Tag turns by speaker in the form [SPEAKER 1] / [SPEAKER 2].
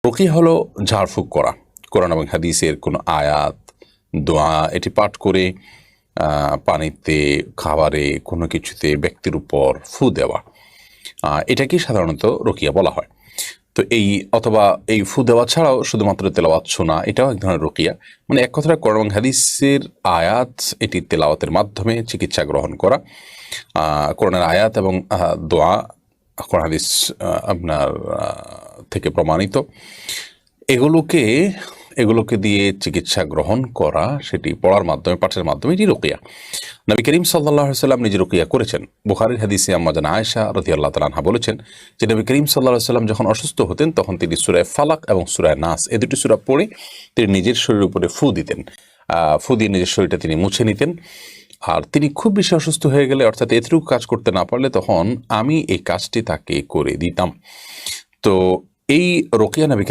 [SPEAKER 1] রুকিয়া হলো ঝাড়ফুঁক করা, কোরআন এবং হাদিসের কোনো আয়াত, দোয়া এটি পাঠ করে পানিতে, খাবারে, কোনো কিছুতে ব্যক্তির উপর ফু দেওয়া, এটাকে সাধারণত রুকিয়া বলা হয়। তো অথবা এই ফু দেওয়া ছাড়াও শুধুমাত্র তেলাওয়াত শোনা, এটাও এক ধরনের রুকিয়া। মানে এক কথায় কোরআন এবং হাদিসের আয়াত এটি তেলাওয়াতের মাধ্যমে চিকিৎসা গ্রহণ করা, কোরআনের আয়াত এবং দোয়া কোরআন হাদিস আপনার থেকে প্রমাণিত, এগুলোকে দিয়ে চিকিৎসা গ্রহণ করা, সেটি পড়ার মাধ্যমে, পাঠের মাধ্যমে, এটি রুকিয়া। নবী করিম সাল্লাল্লাহু আলাইহি ওয়াসাল্লাম নিজে রুকিয়া করেছেন। বুখারীর হাদিসে আম্মা জান আয়েশা রাদিয়াল্লাহু তাআলা আনহা বলেছেন যে নবী করিম সাল্লাল্লাহু আলাইহি ওয়াসাল্লাম যখন অসুস্থ হতেন তখন তিনি সূরা ফালাক এবং সূরা নাস এই দুটি সূরা পড়ে তিনি নিজের শরীরের উপরে ফু দিতেন। ফু দিয়ে নিজের শরীরটা তিনি মুছে নিতেন। আর তিনি খুব বেশি অসুস্থ হয়ে গেলে, অর্থাৎ এতটুকু কাজ করতে না পারলে, তখন আমি এই কাজটি তাকে করে দিতাম। তো এই রুকিয়া নবী